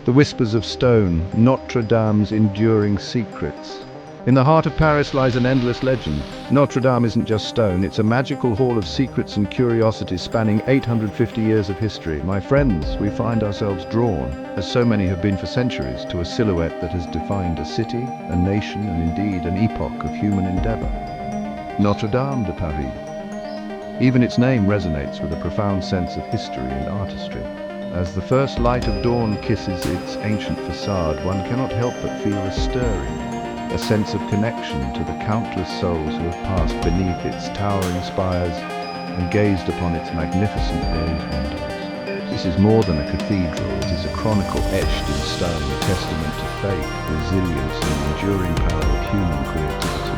The whispers of stone, Notre-Dame's enduring secrets. In the heart of Paris lies an endless legend. Notre-Dame isn't just stone, it's a magical hall of secrets and curiosities spanning 850 years of history. My friends, we find ourselves drawn, as so many have been for centuries, to a silhouette that has defined a city, a nation, and indeed an epoch of human endeavor. Notre-Dame de Paris. Even its name resonates with a profound sense of history and artistry. As the first light of dawn kisses its ancient facade, one cannot help but feel a stirring, a sense of connection to the countless souls who have passed beneath its towering spires and gazed upon its magnificent glazed windows. This is more than a cathedral, it is a chronicle etched in stone, a testament to faith, resilience, and the enduring power of human creativity.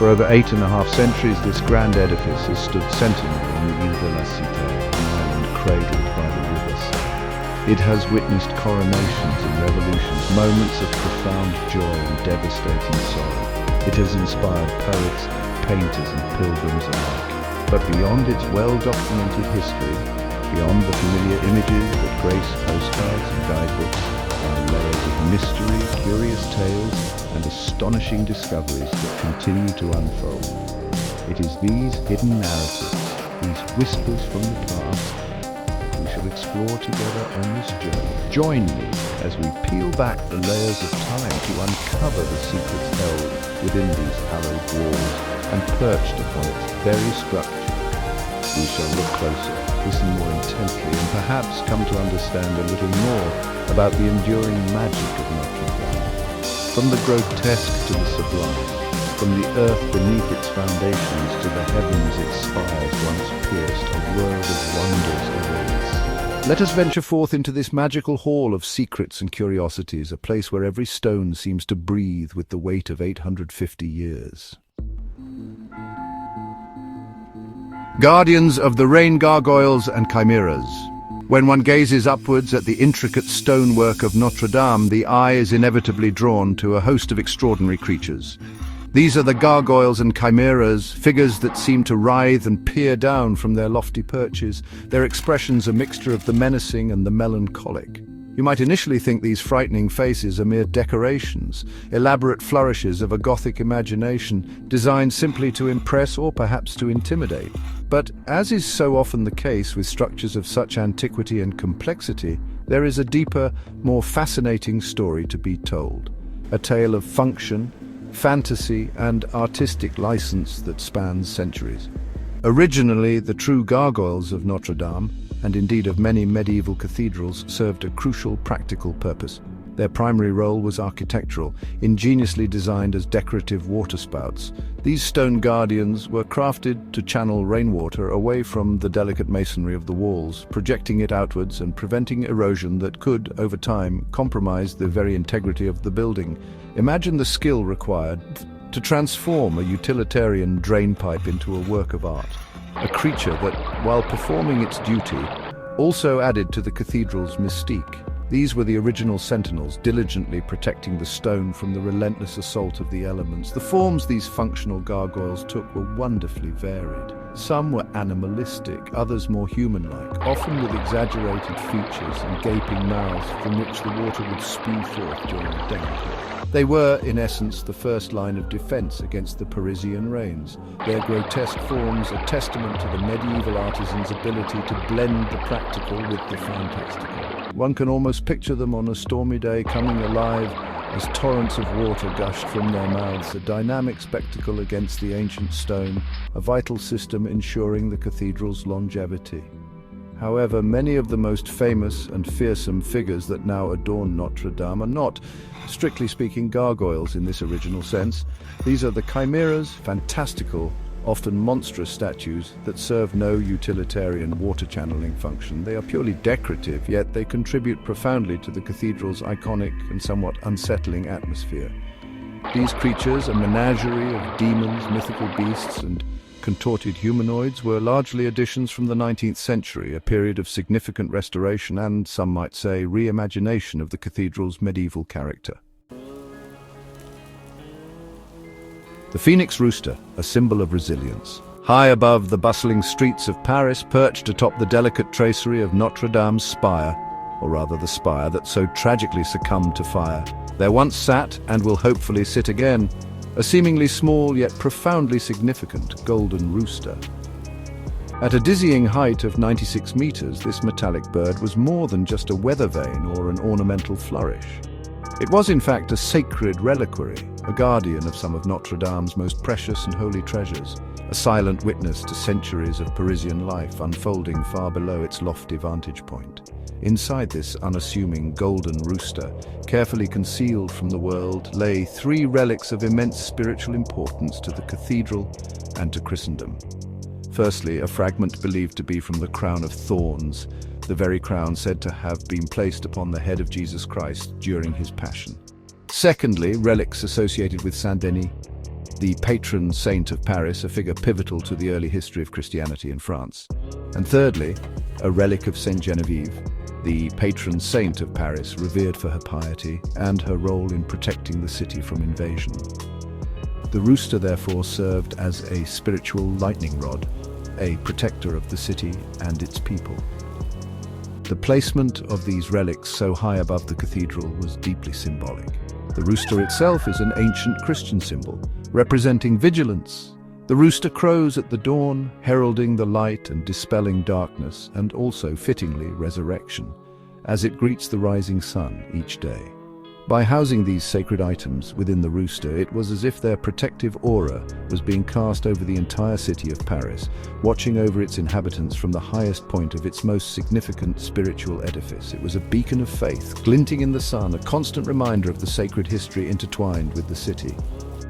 For over 8.5 centuries, this grand edifice has stood sentinel on the Ile de la Cite, an island cradled by the river Sainte. It has witnessed coronations and revolutions, moments of profound joy and devastating sorrow. It has inspired poets, painters, and pilgrims alike. But beyond its well-documented history, beyond the familiar images that grace postcards and guidebooks, are layers of mystery, curious tales, and astonishing discoveries that continue to unfold. It is these hidden narratives, these whispers from the past, we shall explore together on this journey. Join me as we peel back the layers of time to uncover the secrets held within these hallowed walls and perched upon its very structure. We shall look closer, listen more intently, and perhaps come to understand a little more about the enduring magic of Notre-Dame. From the grotesque to the sublime, from the earth beneath its foundations to the heavens its spires once pierced, a world of wonders awaits. Let us venture forth into this magical hall of secrets and curiosities, a place where every stone seems to breathe with the weight of 850 years. Guardians of the rain gargoyles and chimeras. When one gazes upwards at the intricate stonework of Notre-Dame, the eye is inevitably drawn to a host of extraordinary creatures. These are the gargoyles and chimeras, figures that seem to writhe and peer down from their lofty perches, their expressions a mixture of the menacing and the melancholic. You might initially think these frightening faces are mere decorations, elaborate flourishes of a Gothic imagination, designed simply to impress or perhaps to intimidate. But, as is so often the case with structures of such antiquity and complexity, there is a deeper, more fascinating story to be told. A tale of function, fantasy, and artistic license that spans centuries. Originally, the true gargoyles of Notre-Dame, and indeed of many medieval cathedrals, served a crucial practical purpose. Their primary role was architectural, ingeniously designed as decorative waterspouts. These stone guardians were crafted to channel rainwater away from the delicate masonry of the walls, projecting it outwards and preventing erosion that could, over time, compromise the very integrity of the building. Imagine the skill required to transform a utilitarian drainpipe into a work of art. A creature that, while performing its duty, also added to the cathedral's mystique. These were the original sentinels, diligently protecting the stone from the relentless assault of the elements. The forms these functional gargoyles took were wonderfully varied. Some were animalistic, others more human-like, often with exaggerated features and gaping mouths from which the water would spew forth during a downpour. They were, in essence, the first line of defense against the Parisian rains. Their grotesque forms a testament to the medieval artisan's ability to blend the practical with the fantastical. One can almost picture them on a stormy day coming alive as torrents of water gushed from their mouths, a dynamic spectacle against the ancient stone, a vital system ensuring the cathedral's longevity. However, many of the most famous and fearsome figures that now adorn Notre-Dame are not, strictly speaking, gargoyles in this original sense. These are the chimeras, fantastical, often monstrous statues that serve no utilitarian water channeling function. They are purely decorative, yet they contribute profoundly to the cathedral's iconic and somewhat unsettling atmosphere. These creatures, a menagerie of demons, mythical beasts, and contorted humanoids, were largely additions from the 19th century, a period of significant restoration and, some might say, reimagination of the cathedral's medieval character. The phoenix-rooster, a symbol of resilience. High above the bustling streets of Paris, perched atop the delicate tracery of Notre-Dame's spire, or rather the spire that so tragically succumbed to fire. There once sat, and will hopefully sit again, a seemingly small yet profoundly significant golden rooster. At a dizzying height of 96 meters, this metallic bird was more than just a weather vane or an ornamental flourish. It was in fact a sacred reliquary, a guardian of some of Notre-Dame's most precious and holy treasures, a silent witness to centuries of Parisian life unfolding far below its lofty vantage point. Inside this unassuming golden rooster, carefully concealed from the world, lay three relics of immense spiritual importance to the cathedral and to Christendom. Firstly, a fragment believed to be from the crown of thorns, the very crown said to have been placed upon the head of Jesus Christ during his passion. Secondly, relics associated with Saint Denis, the patron saint of Paris, a figure pivotal to the early history of Christianity in France. And thirdly, a relic of Sainte Geneviève, the patron saint of Paris, revered for her piety and her role in protecting the city from invasion. The rooster therefore served as a spiritual lightning rod, a protector of the city and its people. The placement of these relics so high above the cathedral was deeply symbolic. The rooster itself is an ancient Christian symbol, representing vigilance. The rooster crows at the dawn, heralding the light and dispelling darkness, and also, fittingly, resurrection, as it greets the rising sun each day. By housing these sacred items within the rooster, it was as if their protective aura was being cast over the entire city of Paris, watching over its inhabitants from the highest point of its most significant spiritual edifice. It was a beacon of faith, glinting in the sun, a constant reminder of the sacred history intertwined with the city.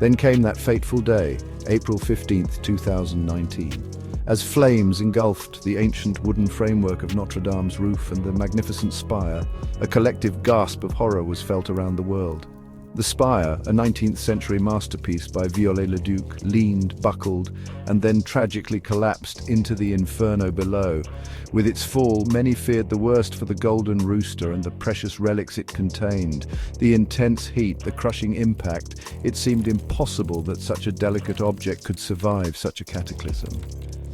Then came that fateful day, April 15th, 2019. As flames engulfed the ancient wooden framework of Notre-Dame's roof and the magnificent spire, a collective gasp of horror was felt around the world. The spire, a 19th century masterpiece by Viollet-le-Duc, leaned, buckled, and then tragically collapsed into the inferno below. With its fall, many feared the worst for the golden rooster and the precious relics it contained. The intense heat, the crushing impact, it seemed impossible that such a delicate object could survive such a cataclysm.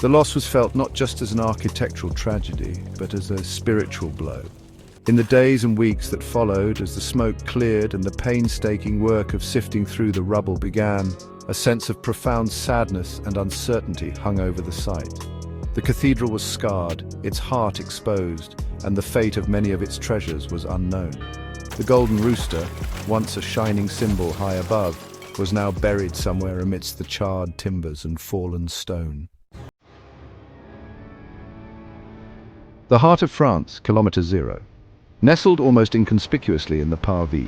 The loss was felt not just as an architectural tragedy, but as a spiritual blow. In the days and weeks that followed, as the smoke cleared and the painstaking work of sifting through the rubble began, a sense of profound sadness and uncertainty hung over the site. The cathedral was scarred, its heart exposed, and the fate of many of its treasures was unknown. The golden rooster, once a shining symbol high above, was now buried somewhere amidst the charred timbers and fallen stone. The heart of France, Kilomètre Zéro. Nestled almost inconspicuously in the Parvis,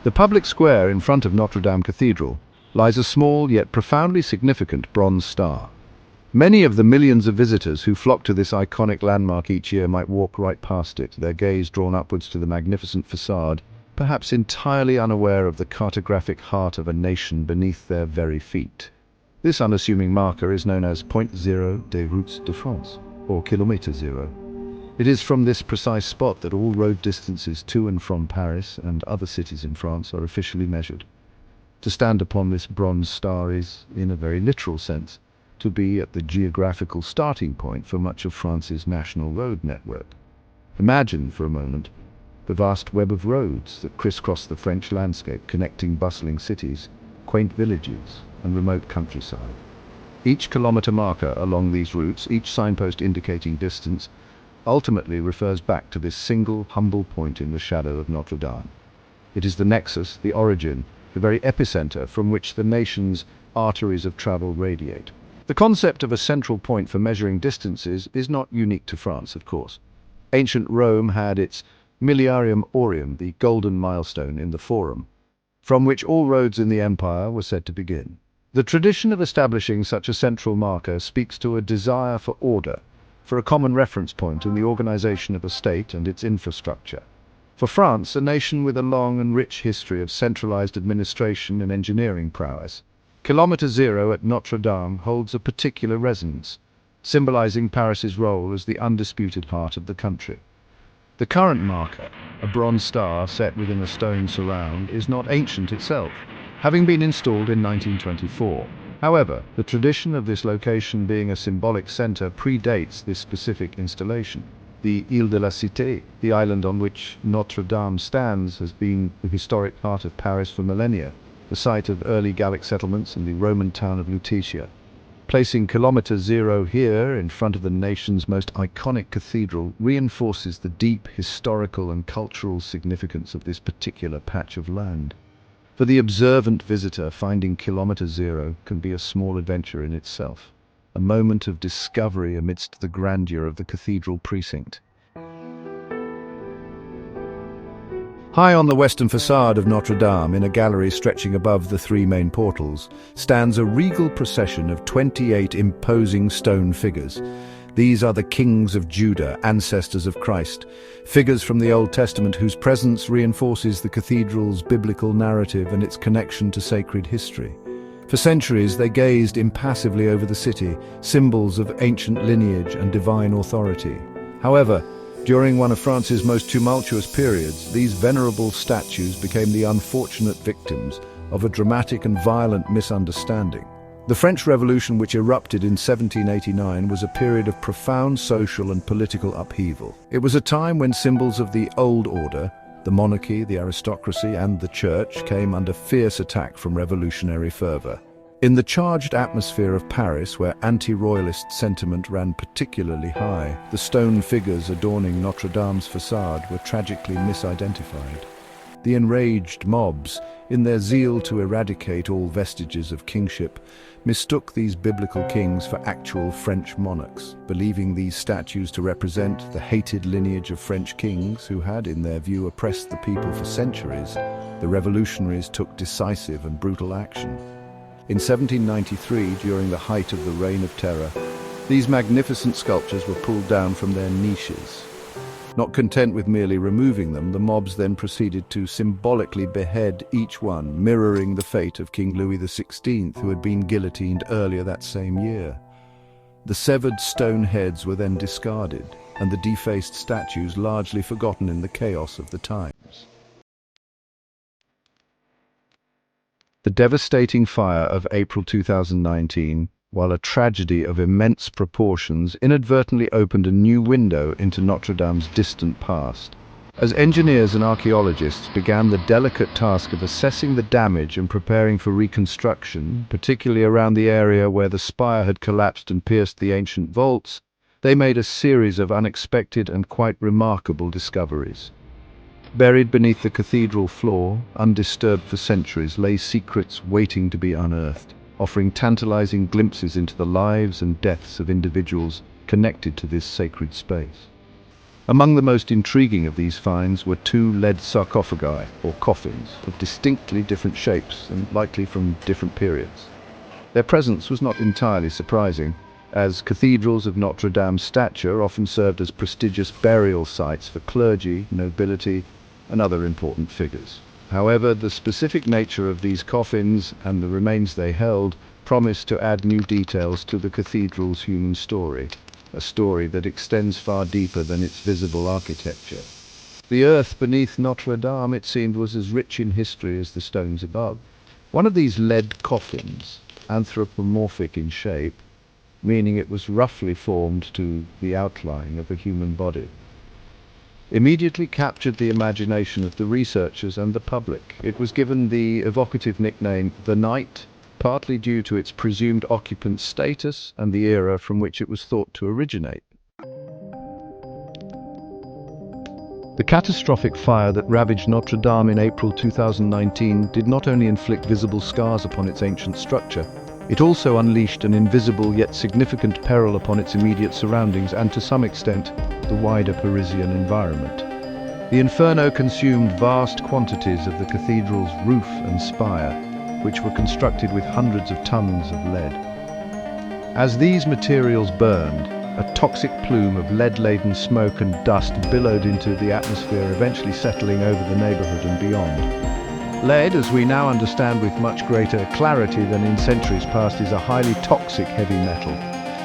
the public square in front of Notre-Dame Cathedral, lies a small yet profoundly significant bronze star. Many of the millions of visitors who flock to this iconic landmark each year might walk right past it, their gaze drawn upwards to the magnificent facade, perhaps entirely unaware of the cartographic heart of a nation beneath their very feet. This unassuming marker is known as Point Zero des Routes de France, or Kilomètre Zero. It is from this precise spot that all road distances to and from Paris and other cities in France are officially measured. To stand upon this bronze star is, in a very literal sense, to be at the geographical starting point for much of France's national road network. Imagine, for a moment, the vast web of roads that crisscross the French landscape, connecting bustling cities, quaint villages, and remote countryside. Each kilometre marker along these routes, each signpost indicating distance, ultimately refers back to this single, humble point in the shadow of Notre-Dame. It is the nexus, the origin, the very epicenter from which the nation's arteries of travel radiate. The concept of a central point for measuring distances is not unique to France, of course. Ancient Rome had its Miliarium Aureum, the golden milestone in the Forum, from which all roads in the empire were said to begin. The tradition of establishing such a central marker speaks to a desire for order, for a common reference point in the organization of a state and its infrastructure. For France, a nation with a long and rich history of centralized administration and engineering prowess, Kilomètre Zero at Notre-Dame holds a particular resonance, symbolizing Paris's role as the undisputed heart of the country. The current marker, a bronze star set within a stone surround, is not ancient itself, having been installed in 1924. However, the tradition of this location being a symbolic center predates this specific installation. The Ile de la Cite, the island on which Notre-Dame stands, has been the historic heart of Paris for millennia, the site of early Gallic settlements in the Roman town of Lutetia. Placing Kilomètre Zéro here, in front of the nation's most iconic cathedral, reinforces the deep historical and cultural significance of this particular patch of land. For the observant visitor, finding Kilomètre Zéro can be a small adventure in itself, a moment of discovery amidst the grandeur of the cathedral precinct. High on the western facade of Notre-Dame, in a gallery stretching above the three main portals, stands a regal procession of 28 imposing stone figures. These are the kings of Judah, ancestors of Christ, figures from the Old Testament whose presence reinforces the cathedral's biblical narrative and its connection to sacred history. For centuries, they gazed impassively over the city, symbols of ancient lineage and divine authority. However, during one of France's most tumultuous periods, these venerable statues became the unfortunate victims of a dramatic and violent misunderstanding. The French Revolution, which erupted in 1789, was a period of profound social and political upheaval. It was a time when symbols of the old order, the monarchy, the aristocracy, and the church came under fierce attack from revolutionary fervor. In the charged atmosphere of Paris, where anti-royalist sentiment ran particularly high, the stone figures adorning Notre-Dame's facade were tragically misidentified. The enraged mobs, in their zeal to eradicate all vestiges of kingship, mistook these biblical kings for actual French monarchs, believing these statues to represent the hated lineage of French kings who had, in their view, oppressed the people for centuries. The revolutionaries took decisive and brutal action. In 1793, during the height of the Reign of Terror, these magnificent sculptures were pulled down from their niches. Not content with merely removing them, the mobs then proceeded to symbolically behead each one, mirroring the fate of King Louis XVI, who had been guillotined earlier that same year. The severed stone heads were then discarded, and the defaced statues largely forgotten in the chaos of the times. The devastating fire of April 2019, while a tragedy of immense proportions, inadvertently opened a new window into Notre-Dame's distant past. As engineers and archaeologists began the delicate task of assessing the damage and preparing for reconstruction, particularly around the area where the spire had collapsed and pierced the ancient vaults, they made a series of unexpected and quite remarkable discoveries. Buried beneath the cathedral floor, undisturbed for centuries, lay secrets waiting to be unearthed, offering tantalizing glimpses into the lives and deaths of individuals connected to this sacred space. Among the most intriguing of these finds were two lead sarcophagi, or coffins, of distinctly different shapes and likely from different periods. Their presence was not entirely surprising, as cathedrals of Notre-Dame's stature often served as prestigious burial sites for clergy, nobility, and other important figures. However, the specific nature of these coffins and the remains they held promised to add new details to the cathedral's human story, a story that extends far deeper than its visible architecture. The earth beneath Notre-Dame, it seemed, was as rich in history as the stones above. One of these lead coffins, anthropomorphic in shape, meaning it was roughly formed to the outline of a human body, immediately captured the imagination of the researchers and the public. It was given the evocative nickname the Knight, partly due to its presumed occupant's status and the era from which it was thought to originate. The catastrophic fire that ravaged Notre-Dame in April 2019 did not only inflict visible scars upon its ancient structure, it also unleashed an invisible yet significant peril upon its immediate surroundings and, to some extent, the wider Parisian environment. The inferno consumed vast quantities of the cathedral's roof and spire, which were constructed with hundreds of tons of lead. As these materials burned, a toxic plume of lead-laden smoke and dust billowed into the atmosphere, eventually settling over the neighborhood and beyond. Lead, as we now understand with much greater clarity than in centuries past, is a highly toxic heavy metal.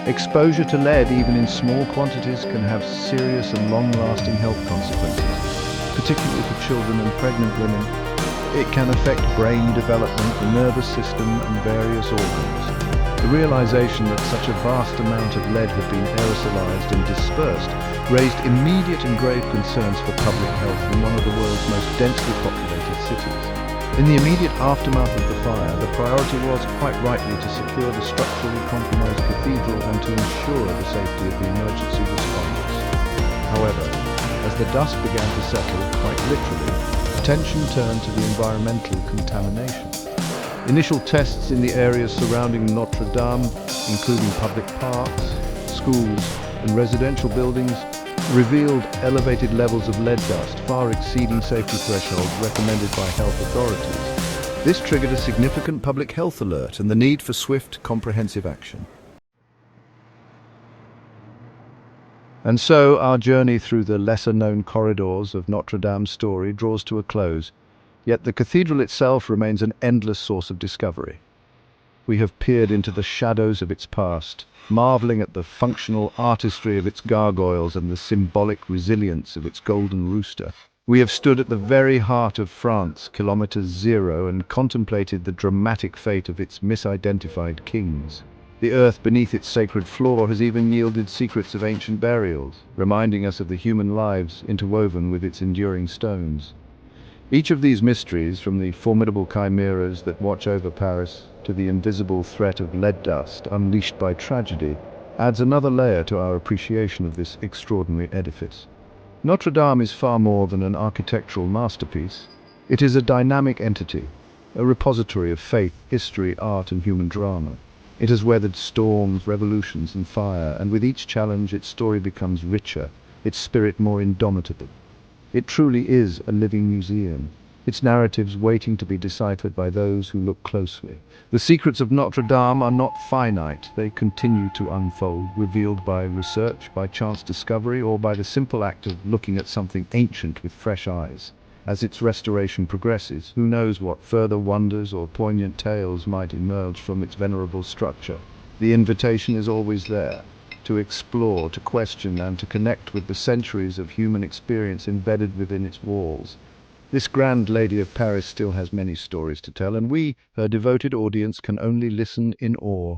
Exposure to lead, even in small quantities, can have serious and long-lasting health consequences, particularly for children and pregnant women. It can affect brain development, the nervous system, and various organs. The realization that such a vast amount of lead had been aerosolized and dispersed raised immediate and grave concerns for public health in one of the world's most densely populated cities. In the immediate aftermath of the fire, the priority was, quite rightly, to secure the structurally compromised cathedral and to ensure the safety of the emergency responders. However, as the dust began to settle, quite literally, attention turned to the environmental contamination. Initial tests in the areas surrounding Notre-Dame, including public parks, schools, and residential buildings, revealed elevated levels of lead dust, far exceeding safety thresholds recommended by health authorities. This triggered a significant public health alert and the need for swift, comprehensive action. And so our journey through the lesser-known corridors of Notre Dame's story draws to a close, yet the cathedral itself remains an endless source of discovery. We have peered into the shadows of its past, marveling at the functional artistry of its gargoyles and the symbolic resilience of its golden rooster. We have stood at the very heart of France, Kilomètre Zéro, and contemplated the dramatic fate of its misidentified kings. The earth beneath its sacred floor has even yielded secrets of ancient burials, reminding us of the human lives interwoven with its enduring stones. Each of these mysteries, from the formidable chimeras that watch over Paris to the invisible threat of lead dust unleashed by tragedy, adds another layer to our appreciation of this extraordinary edifice. Notre Dame is far more than an architectural masterpiece. It is a dynamic entity, a repository of faith, history, art, and human drama. It has weathered storms, revolutions, and fire, and with each challenge its story becomes richer, its spirit more indomitable. It truly is a living museum, its narratives waiting to be deciphered by those who look closely. The secrets of Notre Dame are not finite. They continue to unfold, revealed by research, by chance discovery, or by the simple act of looking at something ancient with fresh eyes. As its restoration progresses, who knows what further wonders or poignant tales might emerge from its venerable structure. The invitation is always there, to explore, to question, and to connect with the centuries of human experience embedded within its walls. This grand lady of Paris still has many stories to tell, and we, her devoted audience, can only listen in awe.